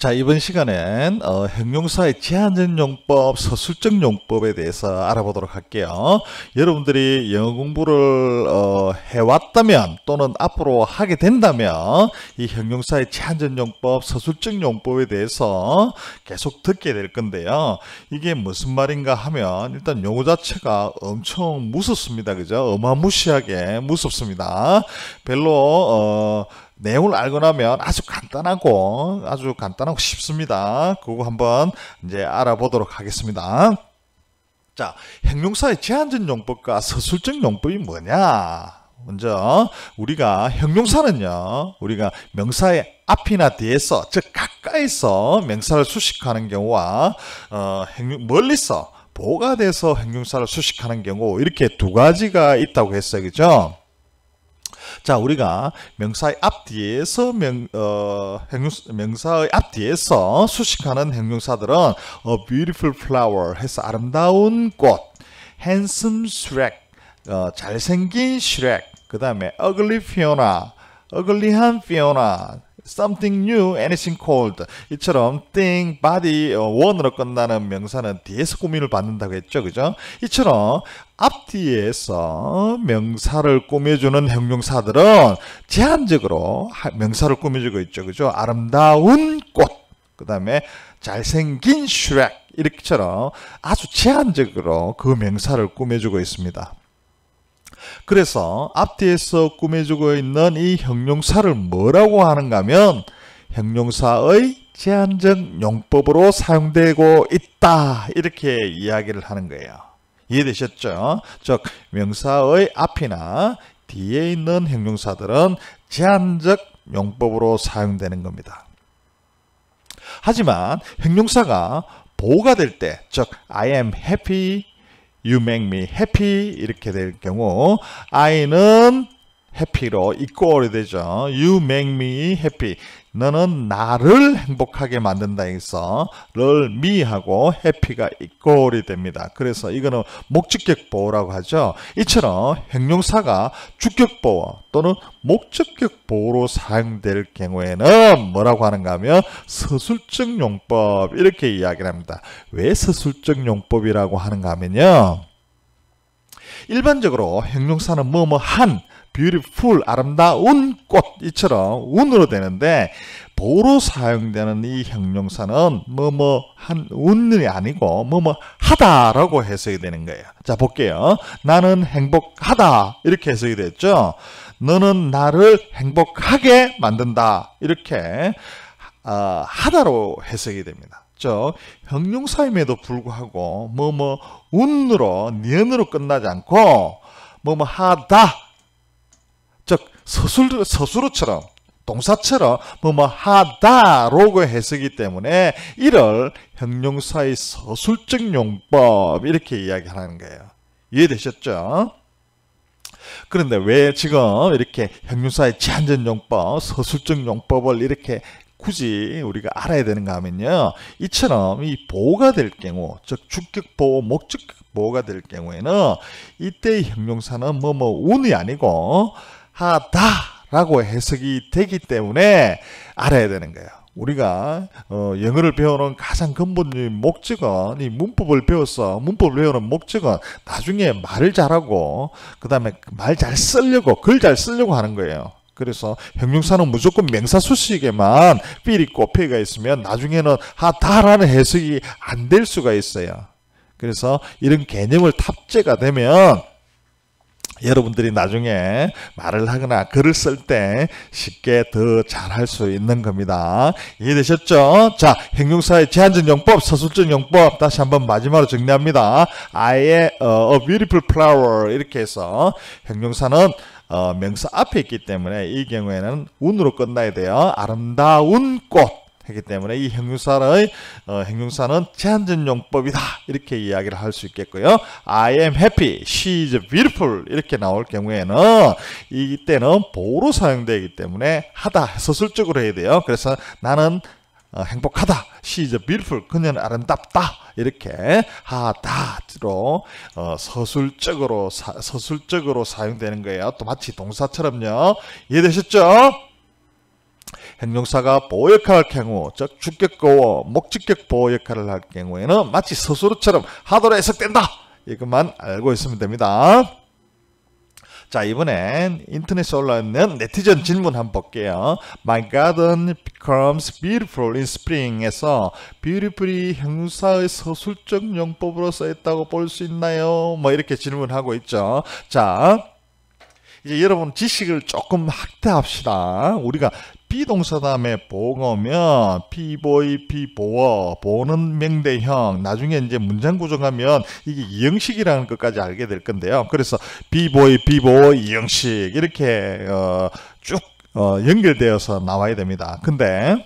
자, 이번 시간엔 형용사의 제한적 용법, 서술적 용법에 대해서 알아보도록 할게요. 여러분들이 영어 공부를 해왔다면 또는 앞으로 하게 된다면 이 형용사의 제한적 용법, 서술적 용법에 대해서 계속 듣게 될 건데요. 이게 무슨 말인가 하면 일단 용어 자체가 엄청 무섭습니다. 그죠? 어마무시하게 무섭습니다. 별로 내용을 알고 나면 아주 간단하고 쉽습니다. 그거 한번 이제 알아보도록 하겠습니다. 자, 형용사의 제한적 용법과 서술적 용법이 뭐냐? 먼저 우리가 형용사는요, 우리가 명사의 앞이나 뒤에서, 즉 가까이서 명사를 수식하는 경우와 멀리서 보호가 돼서 형용사를 수식하는 경우, 이렇게 두 가지가 있다고 했어요. 그죠? 자, 우리가 명사의 앞뒤에서 명사의 앞뒤에서 수식하는 형용사들은 a beautiful flower 해서 아름다운 꽃, handsome Shrek 잘생긴 슈렉, 그 다음에 ugly Fiona ugly한 Fiona, something new, anything cold, 이처럼 thing, body, 원으로 끝나는 명사는 뒤에서 꾸밈을 받는다고 했죠. 그죠? 이처럼 앞뒤에서 명사를 꾸며주는 형용사들은 제한적으로 명사를 꾸며주고 있죠. 그죠? 아름다운 꽃, 그 다음에 잘생긴 슈렉, 이렇게처럼 아주 제한적으로 그 명사를 꾸며주고 있습니다. 그래서 앞뒤에서 꾸며주고 있는 이 형용사를 뭐라고 하는가 하면 형용사의 제한적 용법으로 사용되고 있다, 이렇게 이야기를 하는 거예요. 이해되셨죠? 즉 명사의 앞이나 뒤에 있는 형용사들은 제한적 용법으로 사용되는 겁니다. 하지만 형용사가 보호가 될 때, 즉 I am happy, you make me happy 이렇게 될 경우 I는 happy로 이꼴이 되죠. You make me happy, 너는 나를 행복하게 만든다 해서 를 me하고 happy가 이꼴이 됩니다. 그래서 이거는 목적격 보호라고 하죠. 이처럼 형용사가 주격 보호 또는 목적격 보호로 사용될 경우에는 뭐라고 하는가 하면 서술적 용법, 이렇게 이야기를 합니다. 왜 서술적 용법이라고 하는가 하면요, 일반적으로 형용사는 뭐뭐한, beautiful, 아름다운 꽃, 이처럼 운으로 되는데 보호로 사용되는 이 형용사는 뭐뭐한 운이 아니고 뭐뭐하다라고 해석이 되는 거예요. 자, 볼게요. 나는 행복하다, 이렇게 해석이 됐죠. 너는 나를 행복하게 만든다, 이렇게 하다로 해석이 됩니다. 형용사임에도 불구하고 운으로, 니은으로 끝나지 않고 하다, 즉 서술어처럼 동사처럼 하다로 해석이기 때문에 이를 형용사의 서술적 용법, 이렇게 이야기하는 거예요. 이해되셨죠? 그런데 왜 지금 이렇게 형용사의 제한적 용법, 서술적 용법을 이렇게 굳이 우리가 알아야 되는가 하면요, 이처럼 이 보호가 될 경우, 즉 주격 보호, 목적격 보호가 될 경우에는 이때의 형용사는 운이 아니고 하다라고 해석이 되기 때문에 알아야 되는 거예요. 우리가 영어를 배우는 가장 근본적인 목적은, 이 문법을 배우는 목적은 나중에 말을 잘하고 그 다음에 말 잘 쓰려고, 글 잘 쓰려고 하는 거예요. 그래서 형용사는 무조건 명사 수식에만 필 있고 패가 있으면 나중에는 하다라는 해석이 안 될 수가 있어요. 그래서 이런 개념을 탑재가 되면 여러분들이 나중에 말을 하거나 글을 쓸 때 쉽게 더 잘할 수 있는 겁니다. 이해되셨죠? 자, 형용사의 제한적 용법, 서술적 용법 다시 한번 마지막으로 정리합니다. a beautiful flower, 이렇게 해서 형용사는 명사 앞에 있기 때문에 이 경우에는 운으로 끝나야 돼요. 아름다운 꽃 하기 때문에 이 형용사는 제한적 용법이다, 이렇게 이야기를 할 수 있겠고요. I am happy, she is beautiful 이렇게 나올 경우에는 이때는 보호로 사용되기 때문에 하다, 서술적으로 해야 돼요. 그래서 나는 행복하다, she is beautiful, 그녀는 아름답다, 이렇게 하다로 서술적으로 사용되는 거예요. 또 마치 동사처럼요. 이해되셨죠? 형용사가 보호 역할을 할 경우, 즉 주격 보호, 목적격 보호 역할을 할 경우에는 마치 서술어처럼 하도로 해석된다. 이것만 알고 있으면 됩니다. 자, 이번엔 인터넷에 올라있는 네티즌 질문 한번 볼게요. My garden becomes beautiful in spring에서 beautiful이 형용사의 서술적 용법으로 써있다고 볼 수 있나요? 뭐 이렇게 질문하고 있죠. 자, 이제 여러분 지식을 조금 확대합시다. 우리가 비동사 다음에 보어가 오면 비보이, 비보어, 보어는 명대형, 나중에 이제 문장 구조하면 이게 이형식이라는 것까지 알게 될 건데요. 그래서 비보이, 비보어, 이형식 이렇게 쭉 연결되어서 나와야 됩니다. 근데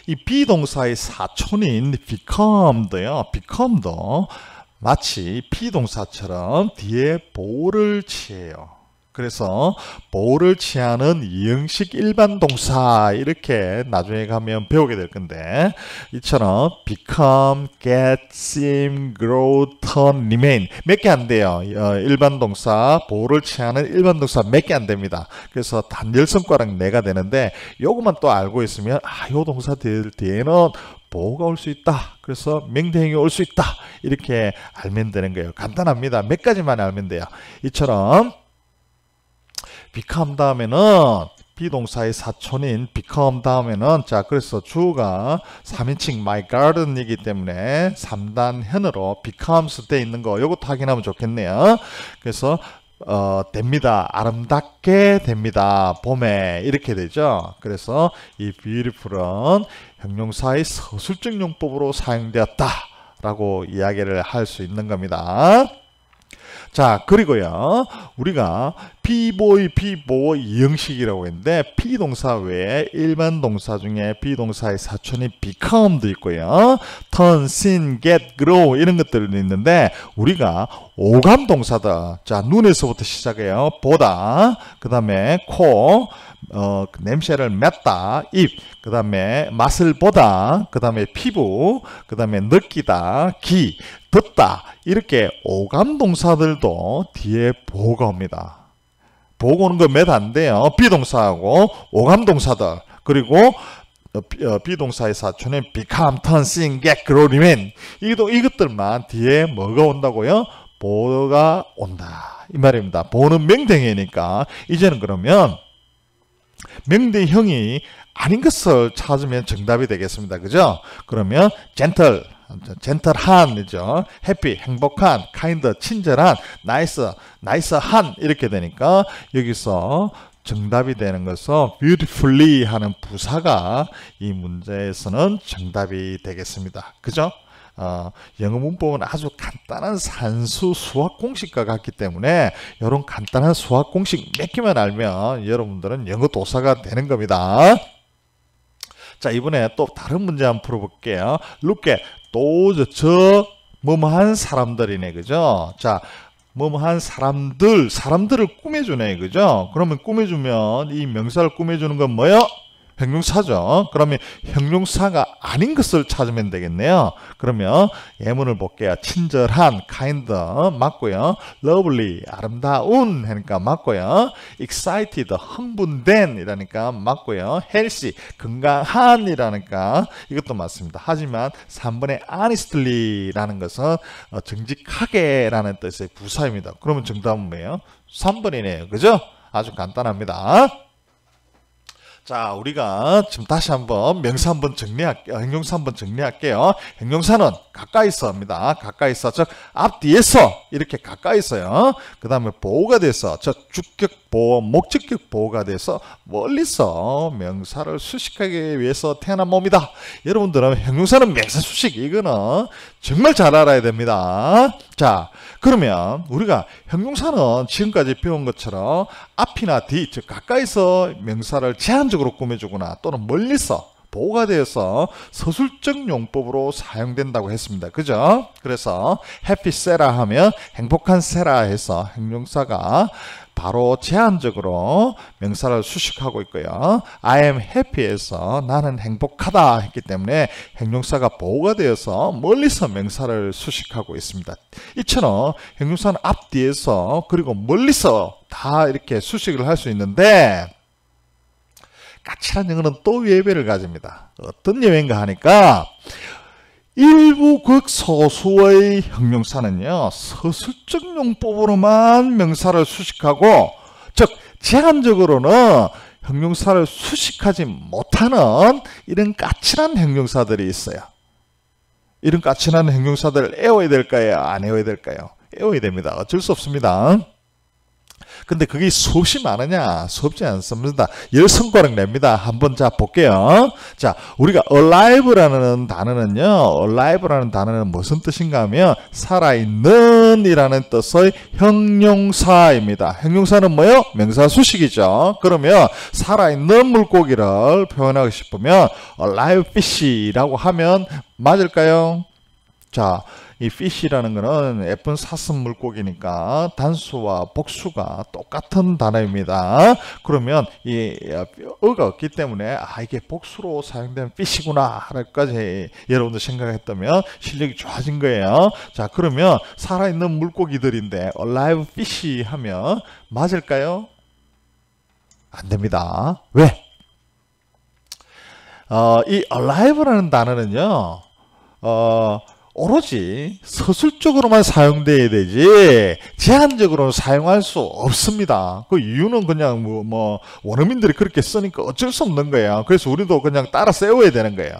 이 비동사의 사촌인 become도요. become도 마치 비동사처럼 뒤에 보어를 취해요. 그래서 보호를 취하는 이형식 일반 동사 이렇게 나중에 가면 배우게 될 건데 이처럼 become, get, seem, grow, turn, remain 몇 개 안 돼요. 일반 동사 보호를 취하는 일반 동사 몇 개 안 됩니다. 그래서 단열 성과랑 내가 되는데 요것만 또 알고 있으면 요 동사 뒤에는 보호가 올 수 있다. 그래서 명대형이 올 수 있다. 이렇게 알면 되는 거예요. 간단합니다. 몇 가지만 알면 돼요. 이처럼 become 다음에는 비동사의 사촌인 become 다음에는 자 그래서 주어가 3인칭 my garden이기 때문에 3단 현으로 becomes 돼 있는 거 요것도 확인하면 좋겠네요. 그래서 됩니다. 아름답게 됩니다. 봄에 이렇게 되죠. 그래서 이 beautiful은 형용사의 서술적 용법으로 사용되었다 라고 이야기를 할 수 있는 겁니다. 자, 그리고요, 우리가 비보이, 비보어 이형식이라고 했는데, 비동사 외에 일반 동사 중에 비동사의 사촌인 become도 있고요, turn, sing, get, grow 이런 것들이 있는데, 우리가 오감 동사다. 자, 눈에서부터 시작해요. 보다, 그 다음에 코, 냄새를 맡다, 입, 그 다음에 맛을 보다, 그 다음에 피부, 그 다음에 느끼다, 귀, 듣다 이렇게 오감 동사들도 뒤에 보호가 옵니다. 보호가 오는 거 몇 안 돼요. 비동사하고 오감 동사들 그리고 비동사의 사촌인 become, turn, sing, get, grow, remain 이것들만 뒤에 뭐가 온다고요? 보호가 온다 이 말입니다. 보호는 명대형이니까 이제는 그러면 명대형이 아닌 것을 찾으면 정답이 되겠습니다. 그죠? 그러면 젠틀한이죠. 해피, 행복한, 카인드, 친절한, 나이스한 이렇게 되니까 여기서 정답이 되는 것은 beautifully 하는 부사가 이 문제에서는 정답이 되겠습니다. 그죠? 영어 문법은 아주 간단한 산수 수학 공식과 같기 때문에 이런 간단한 수학 공식 몇 개만 알면 여러분들은 영어 도사가 되는 겁니다. 자, 이번에 또 다른 문제 한번 풀어볼게요. Look at 저 뭐뭐한 사람들이네, 그죠? 자, 뭐뭐한 사람들을 꾸며주네, 그죠? 그러면 꾸며주면 이 명사를 꾸며주는 건 뭐예요? 형용사죠. 그러면 형용사가 아닌 것을 찾으면 되겠네요. 그러면 예문을 볼게요. 친절한, kind 맞고요. lovely, 아름다운 하니까 맞고요. excited, 흥분된 이라니까 맞고요. healthy, 건강한 이라니까 이것도 맞습니다. 하지만 3번의 honestly 라는 것은 정직하게 라는 뜻의 부사입니다. 그러면 정답은 뭐예요? 3번이네요. 그죠? 아주 간단합니다. 자, 우리가 지금 다시 한번 명사 한번 정리할게요. 형용사 한번 정리할게요. 형용사는 가까이서입니다. 가까이서, 즉 앞뒤에서 이렇게 가까이서요. 그 다음에 보호가 돼서, 즉 주격 보호, 목적격 보호가 돼서 멀리서 명사를 수식하기 위해서 태어난 몸이다. 여러분들은 형용사는 명사 수식 이거는 정말 잘 알아야 됩니다. 자, 그러면 우리가 형용사는 지금까지 배운 것처럼 앞이나 뒤, 즉 가까이서 명사를 제한적으로 꾸며주거나 또는 멀리서 보호가 되어서 서술적 용법으로 사용된다고 했습니다. 그죠? 그래서 happy Sarah 하면 행복한 세라 해서 형용사가 바로 제한적으로 명사를 수식하고 있고요. I am happy에서 나는 행복하다 했기 때문에 형용사가 보호가 되어서 멀리서 명사를 수식하고 있습니다. 이처럼 형용사는 앞뒤에서 그리고 멀리서 다 이렇게 수식을 할 수 있는데 까칠한 영어는 또 예외를 가집니다. 어떤 예외인가 하니까 일부 극소수의 형용사는요, 서술적 용법으로만 명사를 수식하고, 즉 제한적으로는 형용사를 수식하지 못하는 이런 까칠한 형용사들이 있어요. 이런 까칠한 형용사들을 애워야 될까요? 안 애워야 될까요? 애워야 됩니다. 어쩔 수 없습니다. 근데 그게 수없이 많으냐? 수없지 않습니다. 10손가락 냅니다. 한번 자 볼게요. 자, 우리가 alive라는 단어는요, alive라는 단어는 무슨 뜻인가 하면 살아있는 이라는 뜻의 형용사입니다. 형용사는 뭐예요? 명사 수식이죠. 그러면 살아있는 물고기를 표현하고 싶으면 alive fish라고 하면 맞을까요? 자, 이 fish라는 거는 예쁜 사슴 물고기니까 단수와 복수가 똑같은 단어입니다. 그러면 이 어가 없기 때문에 이게 복수로 사용된 fish구나 라까지 여러분들 생각했다면 실력이 좋아진 거예요. 자, 그러면 살아있는 물고기들인데 alive fish 하면 맞을까요? 안 됩니다. 왜? 이 alive라는 단어는요, 오로지 서술적으로만 사용돼야 되지 제한적으로는 사용할 수 없습니다. 그 이유는 그냥 뭐 원어민들이 그렇게 쓰니까 어쩔 수 없는 거예요. 그래서 우리도 그냥 따라 세워야 되는 거예요.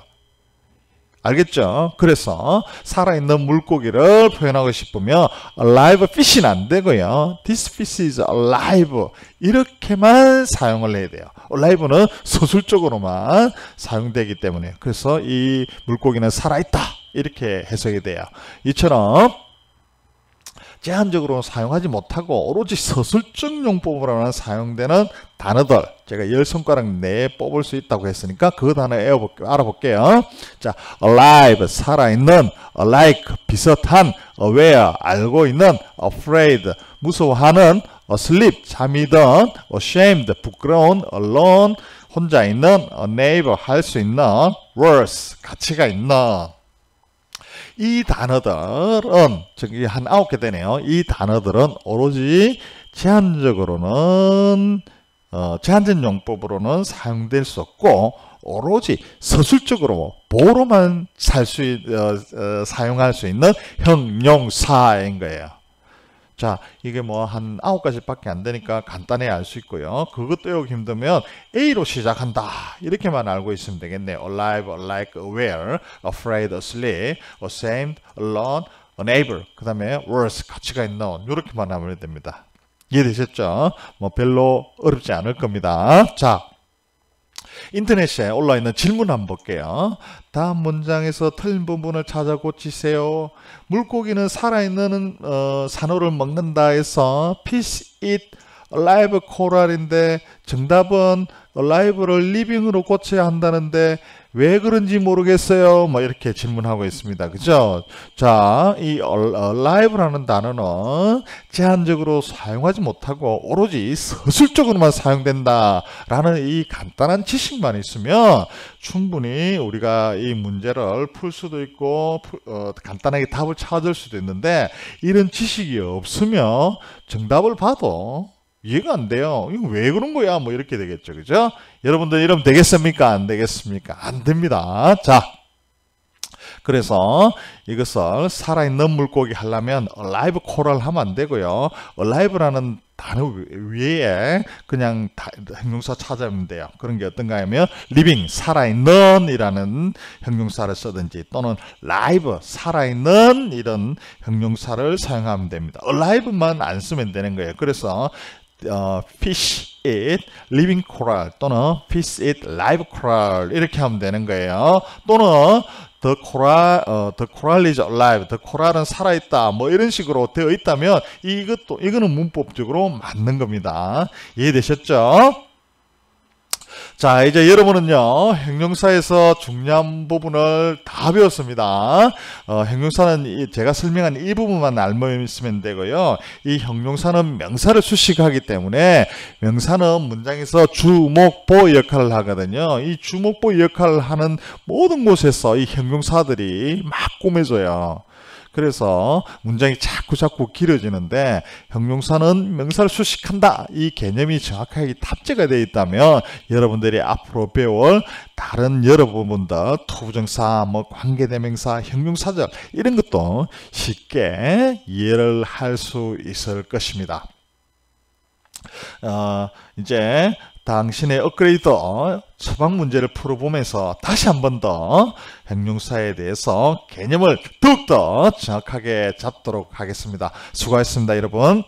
알겠죠? 그래서 살아있는 물고기를 표현하고 싶으면 alive fish는 안 되고요. This fish is alive 이렇게만 사용을 해야 돼요. alive는 서술적으로만 사용되기 때문에, 그래서 이 물고기는 살아있다 이렇게 해석이 돼요. 이처럼 제한적으로 사용하지 못하고 오로지 서술적 용법으로만 사용되는 단어들, 제가 10손가락 내에 뽑을 수 있다고 했으니까 그 단어 알아볼게요. 자, alive, 살아있는, alike, 비슷한, aware, 알고 있는, afraid, 무서워하는, asleep, 잠이 든, ashamed, 부끄러운, alone, 혼자 있는, unable, 할 수 있는, worse, 가치가 있는. 이 단어들은, 저기 한 9개 되네요. 이 단어들은 오로지 제한적으로는, 제한적 용법으로는 사용될 수 없고, 오로지 서술적으로 보로만 사용할 수 있는 형용사인 거예요. 자, 이게 뭐 한 9가지밖에 안 되니까 간단히 알 수 있고요. 그것도 외우기 힘들면 A로 시작한다 이렇게만 알고 있으면 되겠네요. alive, alike, aware, afraid, asleep, ashamed, alone, unable, 그 다음에 worse, 가치가 있는, 이렇게만 하면 됩니다. 이해되셨죠? 뭐 별로 어렵지 않을 겁니다. 자, 인터넷에 올라있는 질문 한번 볼게요. 다음 문장에서 틀린 부분을 찾아 고치세요. 물고기는 살아있는 산호를 먹는다 해서 fish eat alive coral인데 정답은 alive를 living으로 고쳐야 한다는데 왜 그런지 모르겠어요. 뭐 이렇게 질문하고 있습니다. 그죠? 자, 이 alive라는 단어는 제한적으로 사용하지 못하고 오로지 서술적으로만 사용된다라는 이 간단한 지식만 있으면 충분히 우리가 이 문제를 풀 수도 있고 간단하게 답을 찾을 수도 있는데, 이런 지식이 없으면 정답을 봐도 이해가 안 돼요. 이거 왜 그런 거야? 뭐 이렇게 되겠죠. 그죠? 여러분들 이러면 되겠습니까? 안 되겠습니까? 안 됩니다. 자, 그래서 이것을 살아있는 물고기 하려면 alive coral 하면 안 되고요. alive라는 단어 위에 그냥 형용사 찾아오면 돼요. 그런 게 어떤가 하면 living, 살아있는 이라는 형용사를 쓰든지, 또는 live, 살아있는 이런 형용사를 사용하면 됩니다. alive만 안 쓰면 되는 거예요. 그래서 fish eat living coral 또는 fish eat live coral 이렇게 하면 되는 거예요. 또는 the coral is alive, the coral은 살아있다, 뭐 이런 식으로 되어 있다면 이거는 문법적으로 맞는 겁니다. 이해되셨죠? 자, 이제 여러분은요, 형용사에서 중요한 부분을 다 배웠습니다. 형용사는 제가 설명한 이 부분만 알고 있으면 되고요. 이 형용사는 명사를 수식하기 때문에 명사는 문장에서 주목보 역할을 하거든요. 이 주목보 역할을 하는 모든 곳에서 이 형용사들이 막 꾸며져요. 그래서 문장이 자꾸 길어지는데 형용사는 명사를 수식한다. 이 개념이 정확하게 탑재가 되어 있다면 여러분들이 앞으로 배울 다른 여러 부분들 투부정사, 관계대명사, 형용사절 이런 것도 쉽게 이해를 할 수 있을 것입니다. 이제 당신의 업그레이드 처방 문제를 풀어보면서 다시 한 번 더 형용사에 대해서 개념을 더욱더 정확하게 잡도록 하겠습니다. 수고하셨습니다, 여러분.